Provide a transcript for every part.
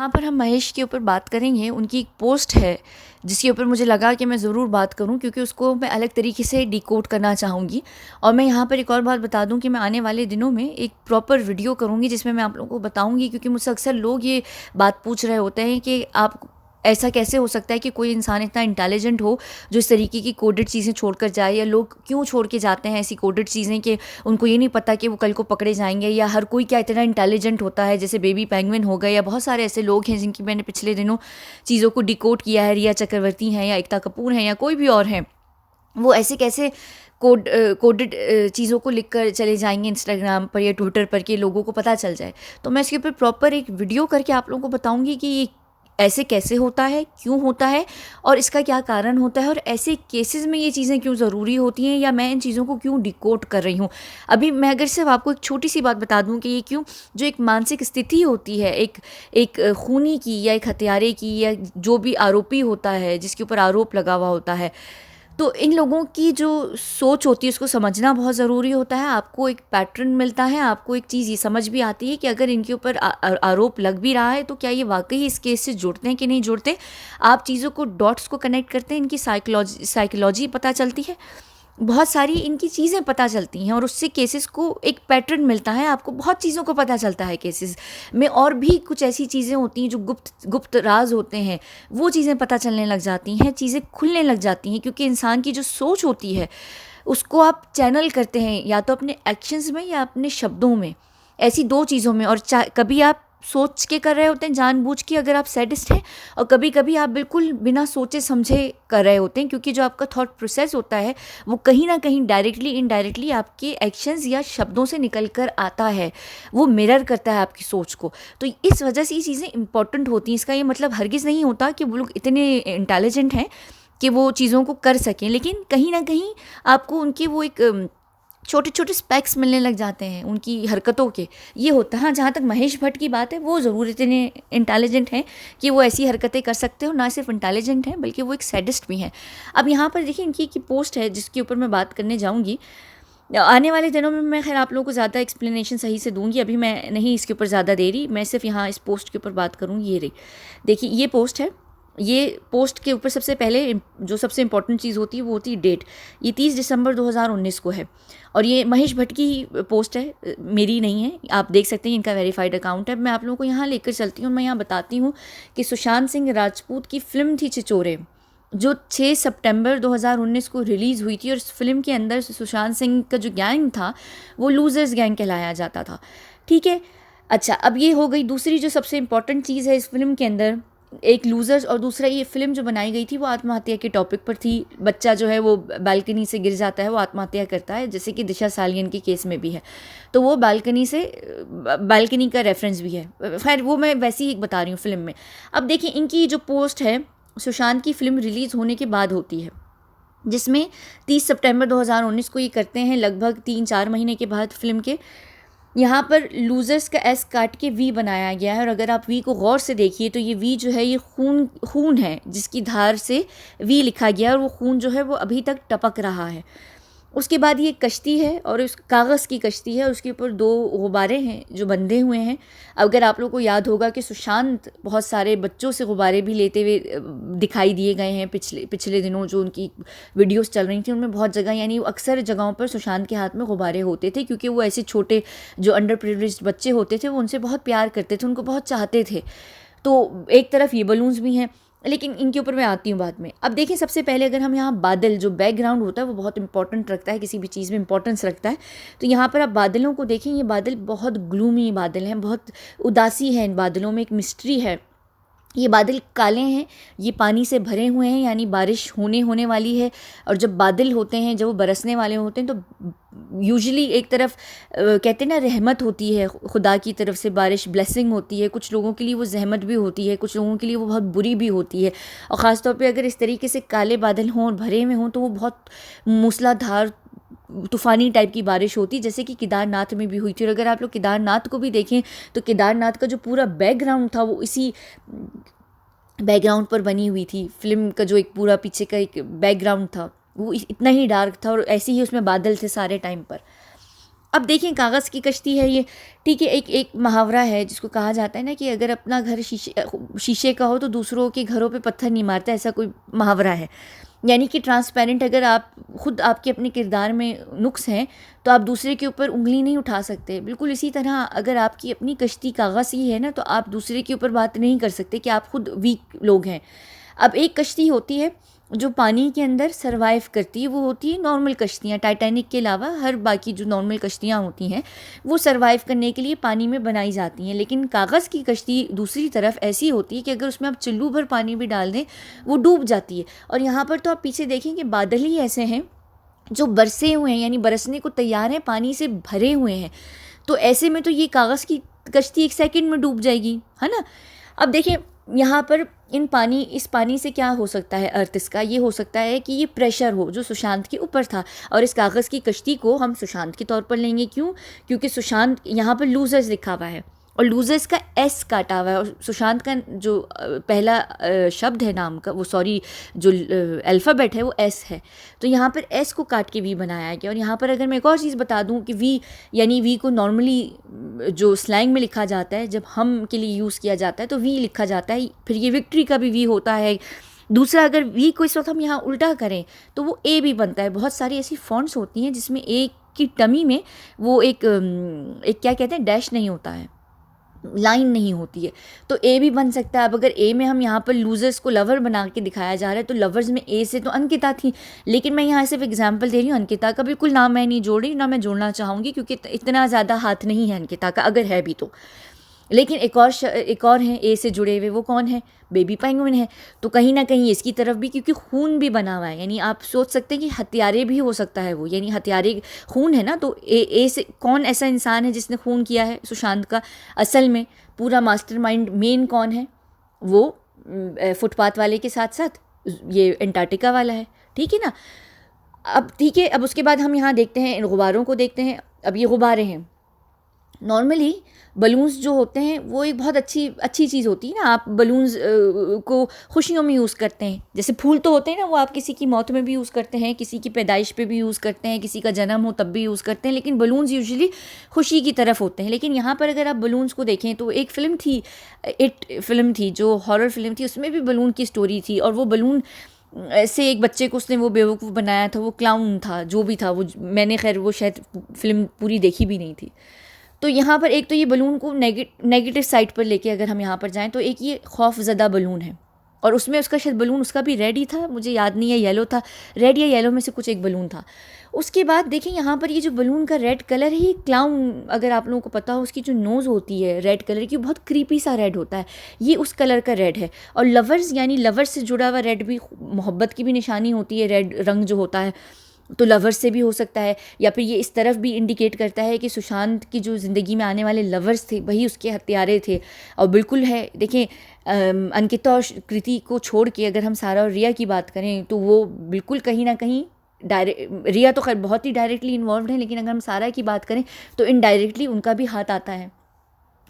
हाँ, पर हम महेश के ऊपर बात करेंगे। उनकी एक पोस्ट है जिसके ऊपर मुझे लगा कि मैं ज़रूर बात करूं, क्योंकि उसको मैं अलग तरीके से डिकोड करना चाहूँगी। और मैं यहाँ पर एक और बात बता दूं कि मैं आने वाले दिनों में एक प्रॉपर वीडियो करूँगी जिसमें मैं आप लोगों को बताऊँगी, क्योंकि मुझसे अक्सर लोग ये बात पूछ रहे होते हैं कि आप ऐसा कैसे हो सकता है कि कोई इंसान इतना इंटेलिजेंट हो जो इस तरीके की कोडेड चीज़ें छोड़कर जाए, या लोग क्यों छोड़ के जाते हैं ऐसी कोडेड चीज़ें कि उनको ये नहीं पता कि वो कल को पकड़े जाएंगे, या हर कोई क्या इतना इंटेलिजेंट होता है। जैसे बेबी पेंगुइन हो गए, या बहुत सारे ऐसे लोग हैं जिनकी मैंने पिछले दिनों चीज़ों को डिकोड किया है, रिया चक्रवर्ती हैं या एकता कपूर हैं या कोई भी और हैं, वो ऐसे कैसे कोडेड चीज़ों को लिख कर चले जाएंगे इंस्टाग्राम पर या ट्विटर पर कि लोगों को पता चल जाए। तो मैं इसके ऊपर प्रॉपर एक वीडियो करके आप लोगों को बताऊंगी कि ये ऐसे कैसे होता है, क्यों होता है और इसका क्या कारण होता है, और ऐसे केसेस में ये चीज़ें क्यों ज़रूरी होती हैं, या मैं इन चीज़ों को क्यों डिकोड कर रही हूँ। अभी मैं अगर सिर्फ आपको एक छोटी सी बात बता दूँ कि ये क्यों, जो एक मानसिक स्थिति होती है एक एक खूनी की या एक हत्यारे की, या जो भी आरोपी होता है जिसके ऊपर आरोप लगा हुआ होता है, तो इन लोगों की जो सोच होती है उसको समझना बहुत ज़रूरी होता है। आपको एक पैटर्न मिलता है, आपको एक चीज़ ये समझ भी आती है कि अगर इनके ऊपर आरोप लग भी रहा है तो क्या ये वाकई इस केस से जुड़ते हैं कि नहीं जुड़ते। आप चीज़ों को डॉट्स को कनेक्ट करते हैं, इनकी साइकोलॉजी पता चलती है, बहुत सारी इनकी चीज़ें पता चलती हैं, और उससे केसेस को एक पैटर्न मिलता है। आपको बहुत चीज़ों को पता चलता है केसेस में, और भी कुछ ऐसी चीज़ें होती हैं जो गुप्त गुप्त राज होते हैं, वो चीज़ें पता चलने लग जाती हैं, चीज़ें खुलने लग जाती हैं, क्योंकि इंसान की जो सोच होती है उसको आप चैनल करते हैं या तो अपने एक्शंस में या अपने शब्दों में, ऐसी दो चीज़ों में। और कभी आप सोच के कर रहे होते हैं जानबूझ के अगर आप सैडिस्ट हैं, और कभी कभी आप बिल्कुल बिना सोचे समझे कर रहे होते हैं, क्योंकि जो आपका थॉट प्रोसेस होता है वो कहीं ना कहीं डायरेक्टली इनडायरेक्टली आपके एक्शंस या शब्दों से निकल कर आता है, वो मिरर करता है आपकी सोच को। तो इस वजह से ये चीज़ें इंपॉर्टेंट होती हैं। इसका ये मतलब हरगिज़ नहीं होता कि वो लोग इतने इंटेलिजेंट हैं कि वो चीज़ों को कर सकें, लेकिन कहीं ना कहीं आपको उनके वो एक छोटे छोटे स्पेक्स मिलने लग जाते हैं उनकी हरकतों के, ये होता है। हाँ, जहाँ तक महेश भट्ट की बात है, वो ज़रूर इतने इंटेलिजेंट हैं कि वो ऐसी हरकतें कर सकते हो। ना सिर्फ इंटेलिजेंट हैं बल्कि वो एक सैडिस्ट भी हैं। अब यहाँ पर देखिए इनकी की पोस्ट है जिसके ऊपर मैं बात करने जाऊँगी। आने वाले दिनों में मैं खैर आप लोगों को ज़्यादा एक्सप्लेनेशन सही से दूंगी, अभी मैं नहीं इसके ऊपर ज़्यादा दे रही, मैं सिर्फ यहाँ इस पोस्ट के ऊपर बात करूँगी। ये रही, देखिए ये पोस्ट है। ये पोस्ट के ऊपर सबसे पहले जो सबसे इंपॉर्टेंट चीज़ होती है वो होती है डेट। ये 30 दिसंबर 2019 को है, और ये महेश भट्ट की पोस्ट है, मेरी नहीं है। आप देख सकते हैं इनका वेरीफाइड अकाउंट है। मैं आप लोगों को यहाँ लेकर चलती हूँ। मैं यहाँ बताती हूँ कि सुशांत सिंह राजपूत की फ़िल्म थी छिछोरे, जो 6 सितंबर 2019 को रिलीज़ हुई थी, और इस फिल्म के अंदर सुशांत सिंह का जो गैंग था वो लूजर्स गैंग कहलाया जाता था। ठीक है, अच्छा, अब ये हो गई दूसरी जो सबसे इम्पॉर्टेंट चीज़ है इस फिल्म के अंदर, एक लूजर्स, और दूसरा ये फिल्म जो बनाई गई थी वो आत्महत्या के टॉपिक पर थी। बच्चा जो है वो बालकनी से गिर जाता है, वो आत्महत्या करता है, जैसे कि दिशा सालियन के केस में भी है। तो वो बालकनी का रेफरेंस भी है। खैर वो मैं वैसे ही एक बता रही हूँ फिल्म में। अब देखिए इनकी जो पोस्ट है सुशांत की फिल्म रिलीज़ होने के बाद होती है, जिसमें 30 सितंबर 2019 को ये करते हैं, लगभग 3-4 महीने के बाद फिल्म के। यहाँ पर लूजर्स का एस काट के वी बनाया गया है, और अगर आप वी को गौर से देखिए तो ये वी जो है ये खून है जिसकी धार से वी लिखा गया है, और वो खून जो है वो अभी तक टपक रहा है। उसके बाद ये कश्ती है, और उस कागज़ की कश्ती है, उसके ऊपर 2 गुब्बारे हैं जो बंधे हुए हैं। अगर आप लोगों को याद होगा कि सुशांत बहुत सारे बच्चों से गुब्बारे भी लेते हुए दिखाई दिए गए हैं पिछले दिनों, जो उनकी वीडियोस चल रही थी उनमें बहुत जगह, यानी अक्सर जगहों पर सुशांत के हाथ में गुब्बारे होते थे, क्योंकि वो ऐसे छोटे जो अंडर प्रिविलेज्ड बच्चे होते थे वो उनसे बहुत प्यार करते थे, उनको बहुत चाहते थे। तो एक तरफ ये बलून्स भी हैं, लेकिन इनके ऊपर मैं आती हूँ बाद में। अब देखिए सबसे पहले अगर हम यहाँ बादल, जो बैकग्राउंड होता है वो बहुत इंपॉर्टेंट रखता है, किसी भी चीज़ में इंपॉर्टेंस रखता है। तो यहाँ पर आप बादलों को देखें, ये बादल बहुत ग्लूमी बादल हैं, बहुत उदासी है इन बादलों में, एक मिस्ट्री है। ये बादल काले हैं, ये पानी से भरे हुए हैं, यानी बारिश होने वाली है। और जब बादल होते हैं, जब वो बरसने वाले होते हैं, तो यूजुअली एक तरफ कहते हैं ना रहमत होती है खुदा की तरफ से, बारिश ब्लेसिंग होती है। कुछ लोगों के लिए वो जहमत भी होती है, कुछ लोगों के लिए वो बहुत बुरी भी होती है। और ख़ास तौर पे अगर इस तरीके से काले बादल हों और भरे में हों तो वो बहुत मूसलाधार तूफ़ानी टाइप की बारिश होती, जैसे कि केदारनाथ में भी हुई थी। और अगर आप लोग केदारनाथ को भी देखें तो केदारनाथ का जो पूरा बैकग्राउंड था वो इसी बैकग्राउंड पर बनी हुई थी। फिल्म का जो एक पूरा पीछे का एक बैकग्राउंड था वो इतना ही डार्क था, और ऐसे ही उसमें बादल थे सारे टाइम पर। अब देखिए कागज़ की कश्ती है ये, ठीक है। एक एक मुहावरा है जिसको कहा जाता है ना कि अगर अपना घर शीशे का हो तो दूसरों के घरों पे पत्थर नहीं मारता, ऐसा कोई मुहावरा है। यानी कि ट्रांसपेरेंट अगर आप खुद आपके अपने किरदार में नुक्स हैं तो आप दूसरे के ऊपर उंगली नहीं उठा सकते। बिल्कुल इसी तरह अगर आपकी अपनी कश्ती कागज़ की है ना, तो आप दूसरे के ऊपर बात नहीं कर सकते कि आप खुद वीक लोग हैं। अब एक कश्ती होती है जो पानी के अंदर सरवाइव करती है, वो होती है नॉर्मल कश्तियाँ। टाइटैनिक के अलावा हर बाकी जो नॉर्मल कश्तियाँ होती हैं वो सरवाइव करने के लिए पानी में बनाई जाती हैं। लेकिन कागज़ की कश्ती दूसरी तरफ ऐसी होती है कि अगर उसमें आप चुल्लू भर पानी भी डाल दें वो डूब जाती है। और यहाँ पर तो आप पीछे देखें कि बादल ही ऐसे हैं जो बरसे हुए हैं, यानी बरसने को तैयार हैं, पानी से भरे हुए हैं। तो ऐसे में तो ये कागज़ की कश्ती एक सेकंड में डूब जाएगी, है ना। अब देखिए यहाँ पर इस पानी से क्या हो सकता है, अर्थ इसका ये हो सकता है कि ये प्रेशर हो जो सुशांत के ऊपर था, और इस कागज़ की कश्ती को हम सुशांत के तौर पर लेंगे। क्यों? क्योंकि सुशांत यहाँ पर लूजर्स लिखा हुआ है और लूजर्स का एस काटा हुआ है, और सुशांत का जो पहला शब्द है नाम का, वो सॉरी जो अल्फ़ाबेट है वो एस है। तो यहाँ पर एस को काट के वी बनाया गया। और यहाँ पर अगर मैं एक और चीज़ बता दूँ कि वी, यानी वी को नॉर्मली जो स्लैंग में लिखा जाता है, जब हम के लिए यूज़ किया जाता है तो वी लिखा जाता है। फिर ये विक्ट्री का भी वी होता है। दूसरा, अगर वी को इस वक्त हम यहाँ उल्टा करें तो वो ए भी बनता है। बहुत सारी ऐसी फॉन्ट्स होती हैं जिसमें ए की टमी में वो एक क्या कहते हैं, डैश नहीं होता है, लाइन नहीं होती है, तो ए भी बन सकता है। अब अगर ए में हम यहाँ पर लूजर्स को लवर बना के दिखाया जा रहा है तो लवर्स में ए से तो अंकिता थी, लेकिन मैं यहाँ सिर्फ एग्जांपल दे रही हूँ। अंकिता का बिल्कुल नाम मैं नहीं जोड़ रही, ना मैं जोड़ना चाहूँगी, क्योंकि इतना ज़्यादा हाथ नहीं है अंकिता का, अगर है भी तो। लेकिन एक और हैं ए से जुड़े हुए, वो कौन है? बेबी पेंगुइन है। तो कहीं ना कहीं इसकी तरफ भी, क्योंकि खून भी बना हुआ है, यानी आप सोच सकते हैं कि हत्यारे भी हो सकता है वो, यानी हत्यारे खून है ना। तो ए से कौन ऐसा इंसान है जिसने खून किया है सुशांत का? असल में पूरा मास्टरमाइंड मेन कौन है? वो फुटपाथ वाले के साथ साथ ये अंटार्कटिका वाला है, ठीक है ना। अब ठीक है, अब उसके बाद हम यहाँ देखते हैं इन गुब्बारों को देखते हैं। अब ये गुब्बारे हैं, नॉर्मली बलून्स जो होते हैं वो एक बहुत अच्छी चीज़ होती है ना। आप बलून्स को खुशियों में यूज़ करते हैं, जैसे फूल तो होते हैं ना, वो आप किसी की मौत में भी यूज़ करते हैं, किसी की पैदाइश पे भी यूज़ करते हैं, किसी का जन्म हो तब भी यूज़ करते हैं, लेकिन बलून्स यूजुअली खुशी की तरफ होते हैं। लेकिन यहाँ पर अगर आप बलून्स को देखें तो एक फ़िल्म थी, इट फिल्म थी जो हॉरर फिल्म थी, उसमें भी बलून की स्टोरी थी। और वो बलून से एक बच्चे को उसने वो बेवकूफ़ बनाया था, वो क्लाउन था, जो भी था वो, मैंने खैर वो शायद फिल्म पूरी देखी भी नहीं थी। तो यहाँ पर एक तो ये बलून को नेगेटिव साइड पर लेके अगर हम यहाँ पर जाएं तो एक ये खौफज़दा बलून है, और उसमें उसका शायद बलून उसका भी रेड ही था, मुझे याद नहीं है, येलो था, रेड या येलो में से कुछ एक बलून था। उसके बाद देखिए यहाँ पर ये जो बलून का रेड कलर है, ये क्लाउन, अगर आप लोगों को पता हो, उसकी जो नोज़ होती है रेड कलर की, बहुत क्रीपी सा रेड होता है, ये उस कलर का रेड है। और लवर्स, यानी लवर्स से जुड़ा हुआ रेड भी मोहब्बत की भी निशानी होती है, रेड रंग जो होता है, तो लवर्स से भी हो सकता है। या फिर ये इस तरफ भी इंडिकेट करता है कि सुशांत की जो ज़िंदगी में आने वाले लवर्स थे वही उसके हत्यारे थे। और बिल्कुल है, देखें अंकिता और कृति को छोड़ के अगर हम सारा और रिया की बात करें तो वो बिल्कुल कहीं ना कहीं रिया तो खैर बहुत ही डायरेक्टली इन्वॉल्व है, लेकिन अगर हम सारा की बात करें तो इनडायरेक्टली उनका भी हाथ आता है।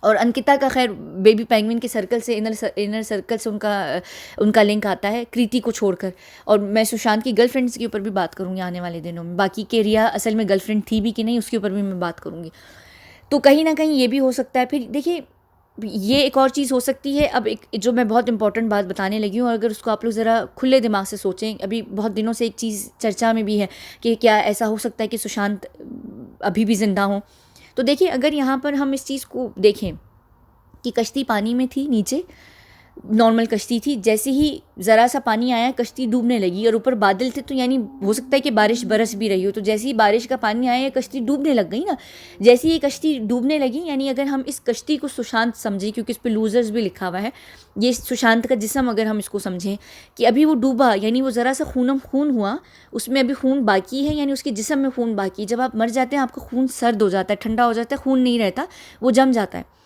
और अंकिता का खैर बेबी पेंगुइन के सर्कल से, इनर सर्कल से उनका लिंक आता है कृति को छोड़कर। और मैं सुशांत की गर्लफ्रेंड्स के ऊपर भी बात करूँगी आने वाले दिनों में, बाकी के रिया असल में गर्लफ्रेंड थी भी कि नहीं उसके ऊपर भी मैं बात करूँगी। तो कहीं ना कहीं ये भी हो सकता है। फिर देखिए ये एक और चीज़ हो सकती है। अब एक जो मैं बहुत इंपॉर्टेंट बात बताने लगी हूँ, और अगर उसको आप लोग ज़रा खुले दिमाग से सोचें, अभी बहुत दिनों से एक चीज़ चर्चा में भी है कि क्या ऐसा हो सकता है कि सुशांत अभी भी ज़िंदा हो। तो देखिए अगर यहाँ पर हम इस चीज़ को देखें कि कश्ती पानी में थी, नीचे नॉर्मल कश्ती थी, जैसे ही ज़रा सा पानी आया कश्ती डूबने लगी, और ऊपर बादल थे तो यानी हो सकता है कि बारिश बरस भी रही हो, तो जैसे ही बारिश का पानी आया कश्ती डूबने लग गई ना। जैसे ही कश्ती डूबने लगी, यानी अगर हम इस कश्ती को सुशांत समझें, क्योंकि इस पर लूजर्स भी लिखा हुआ है, ये सुशांत का जिस्म अगर हम इसको समझें कि अभी वो डूबा, यानी वो ज़रा सा खून हुआ, उसमें अभी खून बाकी है, यानी उसके जिस्म में खून बाकी है। जब आप मर जाते हैं आपका खून सर्द हो जाता है, ठंडा हो जाता है, खून नहीं रहता, वो जम जाता है।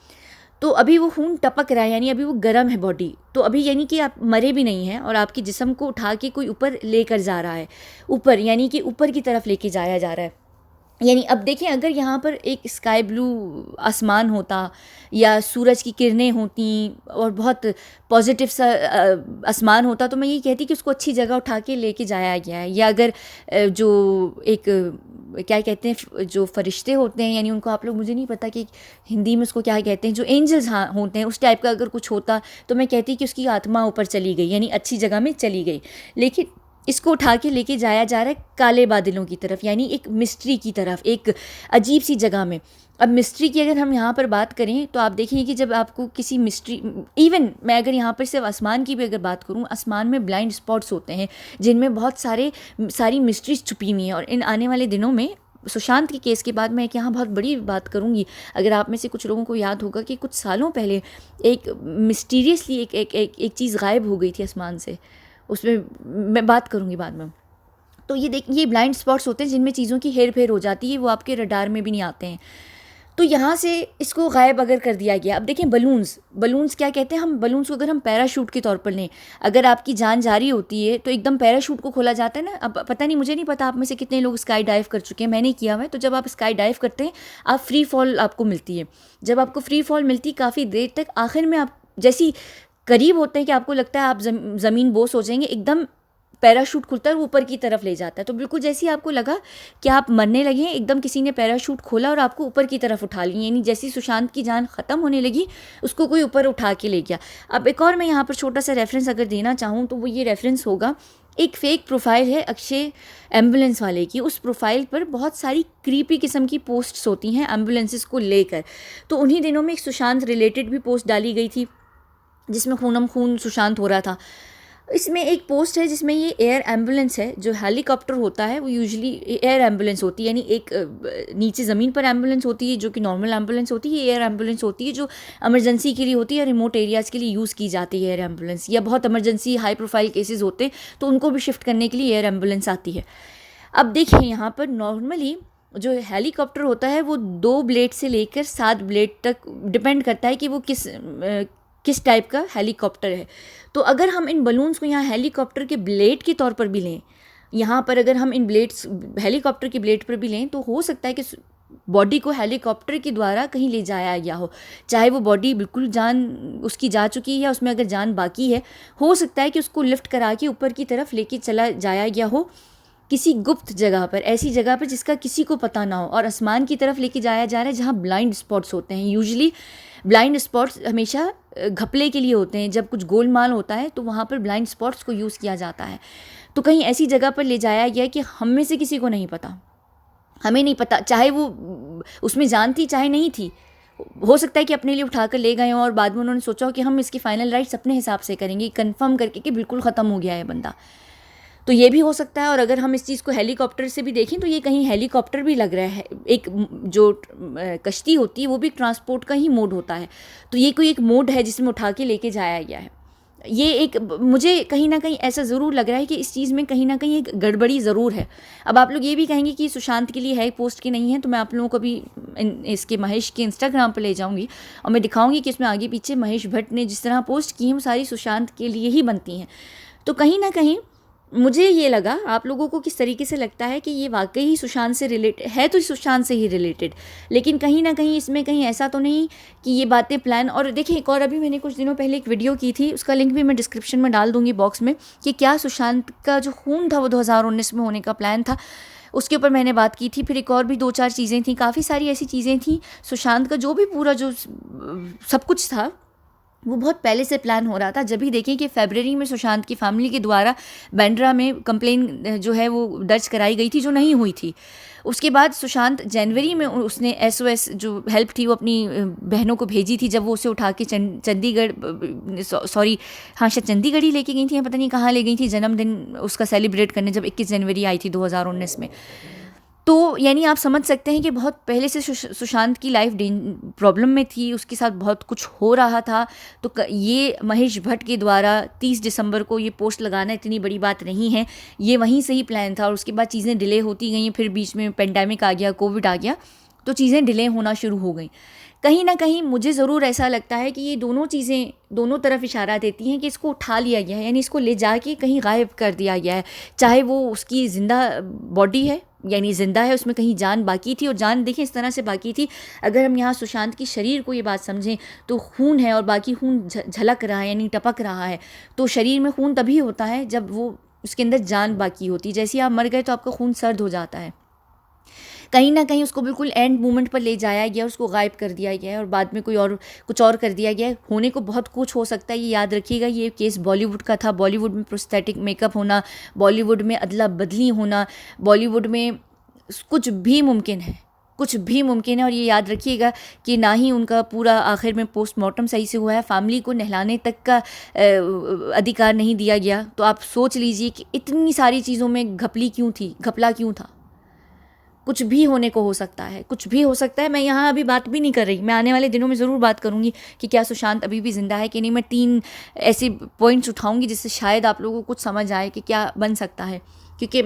तो अभी वो खून टपक रहा है, यानी अभी वो गर्म है बॉडी, तो अभी यानी कि आप मरे भी नहीं हैं, और आपके जिस्म को उठा के कोई ऊपर लेकर जा रहा है, ऊपर यानी कि ऊपर की तरफ लेके जाया जा रहा है। यानी अब देखें अगर यहाँ पर एक स्काई ब्लू आसमान होता, या सूरज की किरणें होती, और बहुत पॉजिटिव सा आसमान होता, तो मैं ये कहती कि उसको अच्छी जगह उठा के लेके जाया गया है। या अगर जो एक क्या कहते हैं, जो फरिश्ते होते हैं, यानी उनको आप लोग, मुझे नहीं पता कि हिंदी में उसको क्या कहते हैं, जो एंजल्स हाँ होते हैं, उस टाइप का अगर कुछ होता तो मैं कहती कि उसकी आत्मा ऊपर चली गई, यानी अच्छी जगह में चली गई। लेकिन इसको उठा के लेके जाया जा रहा है काले बादलों की तरफ, यानी एक मिस्ट्री की तरफ, एक अजीब सी जगह में। अब मिस्ट्री की अगर हम यहाँ पर बात करें तो आप देखेंगे कि जब आपको किसी मिस्ट्री, इवन मैं अगर यहाँ पर सिर्फ आसमान की भी अगर बात करूँ, आसमान में ब्लाइंड स्पॉट्स होते हैं जिनमें बहुत सारी मिस्ट्रीज छुपी हुई हैं। और इन आने वाले दिनों में सुशांत के केस के बाद मैं एक यहाँ बहुत बड़ी बात करूँगी। अगर आप में से कुछ लोगों को याद होगा कि कुछ सालों पहले एक मिस्टीरियसली एक चीज़ गायब हो गई थी आसमान से, उसमें मैं बात करूँगी बाद में। तो ये ये ब्लाइंड स्पॉट्स होते हैं जिनमें चीज़ों की हेर फेर हो जाती है, वो आपके रडार में भी नहीं आते हैं। तो यहाँ से इसको गायब अगर कर दिया गया। अब देखें बलून्स क्या कहते हैं, हम बलून्स को अगर हम पैराशूट के तौर पर लें, अगर आपकी जान जा रही होती है तो एकदम पैराशूट को खोला जाता है ना। अब पता नहीं, मुझे नहीं पता आप में से कितने लोग स्काई डाइव कर चुके हैं, मैंने किया हुआ है। तो जब आप स्काई डाइव करते हैं आप फ्री फॉल आपको मिलती है। जब आपको फ्री फॉल मिलती है काफ़ी देर तक, आखिर में आप जैसी करीब होते हैं कि आपको लगता है आप ज़मीन बोस हो जाएंगे, एकदम पैराशूट खुलता है, ऊपर की तरफ ले जाता है। तो बिल्कुल जैसे ही आपको लगा कि आप मरने लगे हैं, एकदम किसी ने पैराशूट खोला और आपको ऊपर की तरफ उठा लिया, यानी जैसी सुशांत की जान ख़त्म होने लगी उसको कोई ऊपर उठा के ले गया। अब एक और मैं यहाँ पर छोटा सा रेफरेंस अगर देना चाहूँ तो वो ये रेफरेंस होगा, एक फ़ेक प्रोफाइल है अक्षय एम्बुलेंस वाले की। उस प्रोफाइल पर बहुत सारी क्रीपी किस्म की पोस्ट्स होती हैं एम्बुलेंसेस को लेकर। तो उन्हीं दिनों में एक सुशांत रिलेटेड भी पोस्ट डाली गई थी जिसमें खूनम खून सुशांत हो रहा था। इसमें एक पोस्ट है जिसमें ये एयर एम्बुलेंस है, जो हेलीकॉप्टर होता है वो यूजुअली एयर एम्बुलेंस होती है, यानी एक नीचे ज़मीन पर एम्बुलेंस होती है जो कि नॉर्मल एम्बुलेंस होती है, एयर एम्बुलेंस होती है जो इमरजेंसी के लिए होती है, रिमोट एरियाज़ के लिए यूज़ की जाती है एयर एम्बुलेंस, या बहुत इमरजेंसी हाई प्रोफाइल केसेस होते हैं तो उनको भी शिफ्ट करने के लिए एयर एम्बुलेंस आती है। अब देखिए यहाँ पर नॉर्मली जो हेलीकॉप्टर होता है वो 2 ब्लेड से लेकर 7 ब्लेड तक डिपेंड करता है कि वो किस टाइप का हेलीकॉप्टर है। तो अगर हम इन बलून्स को यहाँ हेलीकॉप्टर के ब्लेड के तौर पर भी लें, यहाँ पर अगर हम इन ब्लेड्स हेलीकॉप्टर के ब्लेड पर भी लें, तो हो सकता है कि बॉडी को हेलीकॉप्टर के द्वारा कहीं ले जाया गया हो, चाहे वो बॉडी बिल्कुल जान उसकी जा चुकी है या उसमें अगर जान बाकी है, हो सकता है कि उसको लिफ्ट करा के ऊपर की तरफ लेके चला जाया गया हो किसी गुप्त जगह पर, ऐसी जगह पर जिसका किसी को पता ना हो, और आसमान की तरफ लेके जाया जा रहा है जहाँ ब्लाइंड स्पॉट्स होते हैं। यूजुअली ब्लाइंड स्पॉट्स हमेशा घपले के लिए होते हैं, जब कुछ गोलमाल होता है तो वहाँ पर ब्लाइंड स्पॉट्स को यूज़ किया जाता है। तो कहीं ऐसी जगह पर ले जाया गया कि हम में से किसी को नहीं पता, हमें नहीं पता, चाहे वो उसमें जान थी चाहे नहीं थी। हो सकता है कि अपने लिए उठा कर ले गए हों और बाद में उन्होंने सोचा हो कि हम इसकी फ़ाइनल राइट्स अपने हिसाब से करेंगे, कंफर्म करके कि बिल्कुल ख़त्म हो गया है बंदा। तो ये भी हो सकता है। और अगर हम इस चीज़ को हेलीकॉप्टर से भी देखें तो ये कहीं हेलीकॉप्टर भी लग रहा है, एक जो कश्ती होती है वो भी ट्रांसपोर्ट का ही मोड होता है। तो ये कोई एक मोड है जिसमें उठा के लेके जाया गया है। ये एक, मुझे कहीं ना कहीं ऐसा ज़रूर लग रहा है कि इस चीज़ में कहीं ना कहीं एक गड़बड़ी ज़रूर है। अब आप लोग ये भी कहेंगे कि सुशांत के लिए है पोस्ट की नहीं है, तो मैं आप लोगों को भी इसके महेश के इंस्टाग्राम पर ले जाऊंगी और मैं दिखाऊंगी कि इसमें आगे पीछे महेश भट्ट ने जिस तरह पोस्ट की हैं वो सारी सुशांत के लिए ही बनती हैं। तो कहीं ना कहीं मुझे ये लगा, आप लोगों को किस तरीके से लगता है कि ये वाकई ही सुशांत से रिलेटेड है, तो सुशांत से ही रिलेटेड, लेकिन कहीं ना कहीं इसमें कहीं ऐसा तो नहीं कि ये बातें प्लान। और देखिए एक और, अभी मैंने कुछ दिनों पहले एक वीडियो की थी, उसका लिंक भी मैं डिस्क्रिप्शन में डाल दूंगी बॉक्स में, कि क्या सुशांत का जो खून था वो 2019 में होने का प्लान था, उसके ऊपर मैंने बात की थी। फिर एक और भी 2-4 चीज़ें थी, काफ़ी सारी ऐसी चीज़ें थी। सुशांत का जो भी पूरा जो सब कुछ था वो बहुत पहले से प्लान हो रहा था। जब भी देखें कि फरवरी में सुशांत की फैमिली के द्वारा बांद्रा में कंप्लेन जो है वो दर्ज कराई गई थी, जो नहीं हुई थी। उसके बाद सुशांत जनवरी में उसने SOS जो हेल्प थी वो अपनी बहनों को भेजी थी, जब वो उसे उठा के चंडीगढ़, सॉरी हाँ शायद चंडीगढ़ ही लेके गई थी, पता नहीं कहाँ ले गई थी, जन्मदिन उसका सेलिब्रेट करने, जब 21 जनवरी आई थी 2019 में। तो यानी आप समझ सकते हैं कि बहुत पहले से सुशांत की लाइफ प्रॉब्लम में थी, उसके साथ बहुत कुछ हो रहा था। तो ये महेश भट्ट के द्वारा 30 दिसंबर को ये पोस्ट लगाना इतनी बड़ी बात नहीं है, ये वहीं से ही प्लान था। और उसके बाद चीज़ें डिले होती गई, फिर बीच में पेंडेमिक आ गया, कोविड आ गया, तो चीज़ें डिले होना शुरू हो गई। कहीं ना कहीं मुझे ज़रूर ऐसा लगता है कि ये दोनों चीज़ें दोनों तरफ इशारा देती हैं कि इसको उठा लिया गया है, यानी इसको ले जाके कहीं गायब कर दिया गया है। चाहे वो उसकी ज़िंदा बॉडी है, यानी ज़िंदा है, उसमें कहीं जान बाकी थी, और जान देखें इस तरह से बाकी थी, अगर हम यहाँ सुशांत की शरीर को ये बात समझें तो खून है और बाकी खून झलक रहा है, यानी टपक रहा है। तो शरीर में खून तभी होता है जब वो उसके अंदर जान बाकी होती है। जैसे आप मर गए तो आपका खून सर्द हो जाता है। कहीं ना कहीं उसको बिल्कुल एंड मोमेंट पर ले जाया गया, उसको गायब कर दिया गया है और बाद में कोई और कुछ और कर दिया गया है। होने को बहुत कुछ हो सकता है, ये याद रखिएगा। ये केस बॉलीवुड का था, बॉलीवुड में प्रोस्थेटिक मेकअप होना, बॉलीवुड में अदला बदली होना, बॉलीवुड में कुछ भी मुमकिन है, कुछ भी मुमकिन है। और ये याद रखिएगा कि ना ही उनका पूरा आखिर में पोस्टमार्टम सही से हुआ है, फैमिली को नहलाने तक का अधिकार नहीं दिया गया। तो आप सोच लीजिए कि इतनी सारी चीज़ों में घपला क्यों था। कुछ भी होने को हो सकता है, कुछ भी हो सकता है। मैं यहाँ अभी बात भी नहीं कर रही, मैं आने वाले दिनों में ज़रूर बात करूँगी कि क्या सुशांत अभी भी ज़िंदा है कि नहीं। मैं 3 ऐसे पॉइंट्स उठाऊँगी जिससे शायद आप लोगों को कुछ समझ आए कि क्या बन सकता है। क्योंकि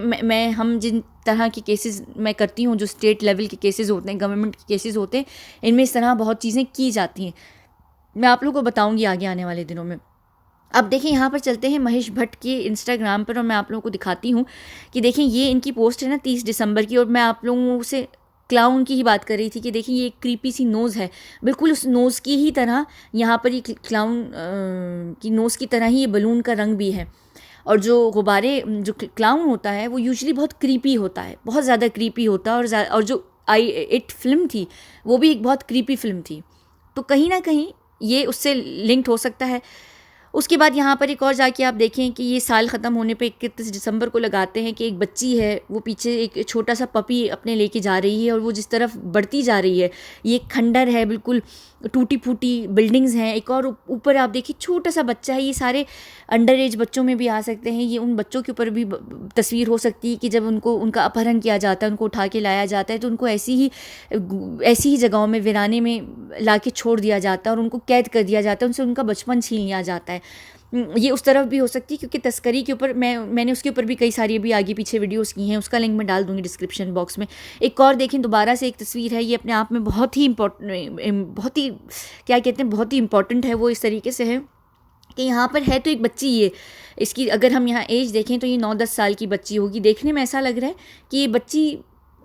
हम जिन तरह की केसेस मैं करती हूँ, जो स्टेट लेवल के केसेस होते हैं, गवर्नमेंट के केसेस होते हैं, इनमें इस तरह बहुत चीज़ें की जाती हैं। मैं आप लोगों को बताऊँगी आगे आने वाले दिनों में। अब देखिए यहाँ पर चलते हैं महेश भट्ट के इंस्टाग्राम पर और मैं आप लोगों को दिखाती हूँ कि देखें ये इनकी पोस्ट है ना 30 दिसंबर की। और मैं आप लोगों से क्लाउन की ही बात कर रही थी कि देखिए ये एक क्रीपी सी नोज़ है, बिल्कुल उस नोज़ की ही तरह यहाँ पर ये क्लाउन की नोज़ की तरह ही ये बलून का रंग भी है। और जो गुब्बारे जो क्लाउन होता है वो यूजुअली बहुत क्रीपी होता है, बहुत ज़्यादा क्रीपी होता है। और जो इट फिल्म थी वो भी एक बहुत क्रीपी फिल्म थी, तो कहीं ना कहीं ये उससे लिंक्ड हो सकता है। उसके बाद यहाँ पर एक और जाके आप देखें कि ये साल ख़त्म होने पे 31 दिसंबर को लगाते हैं कि एक बच्ची है, वो पीछे एक छोटा सा पपी अपने लेके जा रही है और वो जिस तरफ बढ़ती जा रही है, ये एक खंडर है, बिल्कुल टूटी फूटी बिल्डिंग्स हैं। एक और ऊपर आप देखिए छोटा सा बच्चा है। ये सारे अंडर एज बच्चों में भी आ सकते हैं। ये उन बच्चों के ऊपर भी तस्वीर हो सकती है कि जब उनका अपहरण किया जाता है, उनको उठा के लाया जाता है, तो उनको ऐसी ही जगहों में वीराने में ला के छोड़ दिया जाता है और उनको कैद कर दिया जाता है, उनसे उनका बचपन छीन लिया जाता है। ये उस तरफ भी हो सकती है, क्योंकि तस्करी के ऊपर मैंने उसके ऊपर भी कई सारी अभी आगे पीछे वीडियोस की हैं, उसका लिंक मैं डाल दूंगी डिस्क्रिप्शन बॉक्स में। एक और देखें दोबारा से एक तस्वीर है, ये अपने आप में बहुत ही क्या कहते हैं, बहुत ही इंपॉर्टेंट है। वो इस तरीके से है कि यहाँ पर है तो एक बच्ची, ये इसकी अगर हम यहाँ एज देखें तो ये 9-10 साल की बच्ची होगी। देखने में ऐसा लग रहा है कि ये बच्ची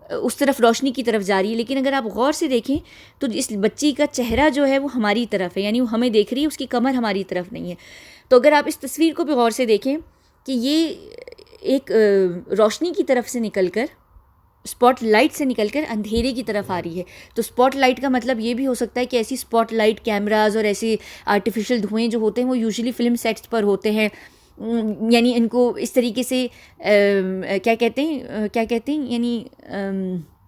उस तरफ रोशनी की तरफ जा रही है, लेकिन अगर आप गौर से देखें तो इस बच्ची का चेहरा जो है वो हमारी तरफ है, यानी वो हमें देख रही है, उसकी कमर हमारी तरफ नहीं है। तो अगर आप इस तस्वीर को भी गौर से देखें कि ये एक रोशनी की तरफ से निकलकर, स्पॉटलाइट से निकलकर अंधेरे की तरफ आ रही है। तो स्पॉटलाइट का मतलब ये भी हो सकता है कि ऐसी स्पॉटलाइट कैमराज और ऐसे आर्टिफिशियल धुएँ जो होते हैं वो यूजुअली फिल्म सेट्स पर होते हैं। यानी इनको इस तरीके से क्या कहते हैं यानी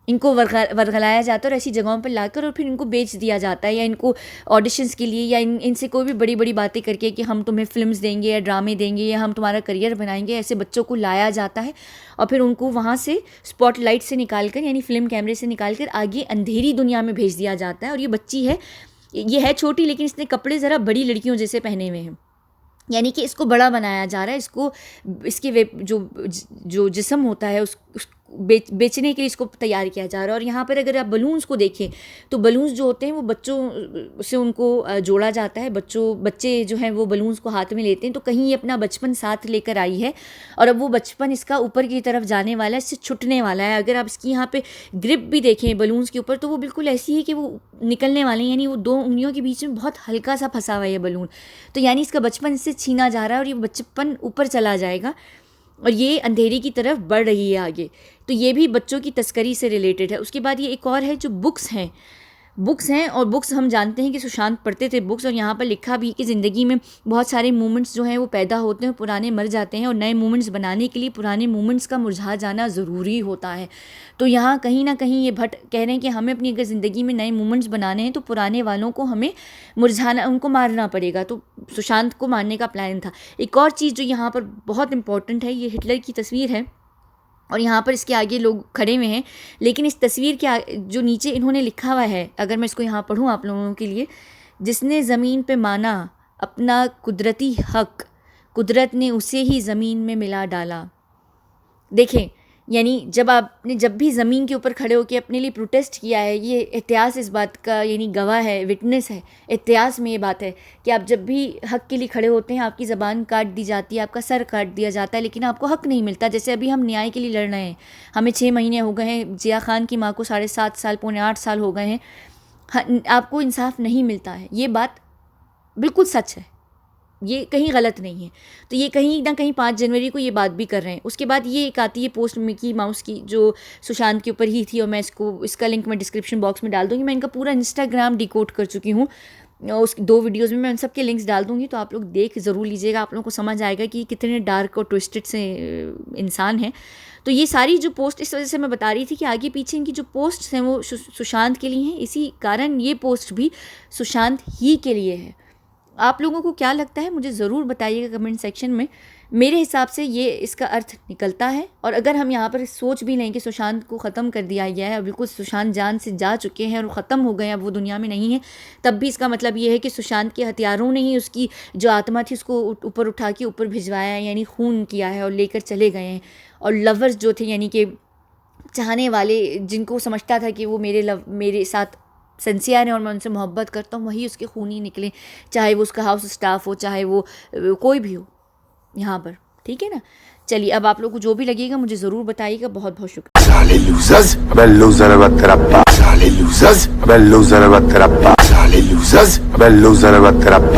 इनको वर्गलाया जाता है और ऐसी जगहों पर लाकर और फिर इनको बेच दिया जाता है, या इनको ऑडिशंस के लिए या इनसे कोई भी बड़ी बड़ी बातें करके कि हम तुम्हें फिल्म्स देंगे या ड्रामे देंगे या हम तुम्हारा करियर बनाएंगे, ऐसे बच्चों को लाया जाता है और फिर उनको वहाँ से स्पॉटलाइट से निकाल कर, यानी फिल्म कैमरे से निकाल कर आगे अंधेरी दुनिया में भेज दिया जाता है। और ये बच्ची है, ये है छोटी, लेकिन इसने कपड़े ज़रा बड़ी लड़कियों जैसे पहने हुए हैं, यानी कि इसको बड़ा बनाया जा रहा है। इसको इसके जो जिस्म होता है उस बेचने के लिए इसको तैयार किया जा रहा है। और यहाँ पर अगर आप बलून्स को देखें तो बलून्स जो होते हैं वो बच्चों से उनको जोड़ा जाता है। बच्चे जो हैं वो बलून्स को हाथ में लेते हैं, तो कहीं ये अपना बचपन साथ लेकर आई है और अब वो बचपन इसका ऊपर की तरफ जाने वाला है, इससे छुटने वाला है। अगर आप इसकी यहाँ पे ग्रिप भी देखें बलून्स के ऊपर तो वो बिल्कुल ऐसी है कि वो निकलने वाले हैं, यानी वो 2 उंगलियों के बीच में बहुत हल्का सा फंसा हुआ है ये बलून। तो यानी इसका बचपन इससे छीना जा रहा है और ये बचपन ऊपर चला जाएगा और ये अंधेरी की तरफ बढ़ रही है आगे। तो ये भी बच्चों की तस्करी से रिलेटेड है। उसके बाद ये एक और है जो बुक्स हैं और बुक्स हम जानते हैं कि सुशांत पढ़ते थे बुक्स, और यहाँ पर लिखा भी कि ज़िंदगी में बहुत सारे मूवमेंट्स जो हैं वो पैदा होते हैं, पुराने मर जाते हैं और नए मूवमेंट्स बनाने के लिए पुराने मूवमेंट्स का मुरझा जाना ज़रूरी होता है। तो यहाँ कहीं ना कहीं ये भट्ट कह रहे हैं कि हमें अपनी अगर ज़िंदगी में नए मूवमेंट्स बनाने हैं तो पुराने वालों को हमें मुरझाना, उनको मारना पड़ेगा। तो सुशांत को मारने का प्लान था। एक और चीज़ जो यहाँ पर बहुत इंपॉर्टेंट है, ये हिटलर की तस्वीर है और यहाँ पर इसके आगे लोग खड़े हुए हैं, लेकिन इस तस्वीर के जो नीचे इन्होंने लिखा हुआ है, अगर मैं इसको यहाँ पढ़ूँ आप लोगों के लिए, जिसने ज़मीन पे माना अपना कुदरती हक, कुदरत ने उसे ही ज़मीन में मिला डाला। देखें, यानी जब भी ज़मीन के ऊपर खड़े होकर अपने लिए प्रोटेस्ट किया है, ये इतिहास इस बात का यानी गवाह है, विटनेस है। इतिहास में ये बात है कि आप जब भी हक़ के लिए खड़े होते हैं आपकी ज़बान काट दी जाती है, आपका सर काट दिया जाता है, लेकिन आपको हक़ नहीं मिलता। जैसे अभी हम न्याय के लिए लड़ रहे हैं, हमें 6 महीने हो गए हैं, जिया खान की माँ को 7.5 साल, पौने 8 साल हो गए हैं, आपको इंसाफ नहीं मिलता है। ये बात बिल्कुल सच है, ये कहीं गलत नहीं है। तो ये कहीं ना कहीं 5 जनवरी को ये बात भी कर रहे हैं। उसके बाद ये एक आती है पोस्ट मिकी माउस की जो सुशांत के ऊपर ही थी, और मैं इसका लिंक मैं डिस्क्रिप्शन बॉक्स में डाल दूँगी। मैं इनका पूरा इंस्टाग्राम डिकोड कर चुकी हूँ, उस 2 वीडियोज़ में मैं उन सब के लिंक्स डाल दूँगी, तो आप लोग देख ज़रूर लीजिएगा। आप लोगों को समझ आएगा कि कितने डार्क और ट्विस्टेड से इंसान हैं। तो ये सारी जो पोस्ट इस वजह से मैं बता रही थी कि आगे पीछे इनकी जो पोस्ट्स हैं वो सुशांत के लिए हैं, इसी कारण ये पोस्ट भी सुशांत ही के लिए है। आप लोगों को क्या लगता है मुझे ज़रूर बताइएगा कमेंट सेक्शन में। मेरे हिसाब से ये इसका अर्थ निकलता है, और अगर हम यहाँ पर सोच भी लें कि सुशांत को ख़त्म कर दिया गया है और बिल्कुल सुशांत जान से जा चुके हैं और ख़त्म हो गए हैं, अब वो दुनिया में नहीं है, तब भी इसका मतलब ये है कि सुशांत के हथियारों ने ही उसकी जो आत्मा थी उसको ऊपर उठा के ऊपर भिजवाया है, यानी खून किया है और लेकर चले गए हैं। और लवर्स जो थे, यानी कि चाहने वाले, जिनको समझता था कि वो मेरे साथ सिंसियर हैं और मैं उनसे मोहब्बत करता हूँ, वही उसके खूनी निकले, चाहे वो उसका हाउस स्टाफ हो, चाहे वो कोई भी हो यहाँ पर। ठीक है ना। चलिए, अब आप लोग को जो भी लगेगा मुझे ज़रूर बताइएगा। बहुत बहुत शुक्रिया। साले लूजर्स, अबे लूजर है तेरा बाप। साले लूजर्स, अबे लूजर है तेरा बाप। साले लूजर्स, अबे लूजर है तेरा बाप।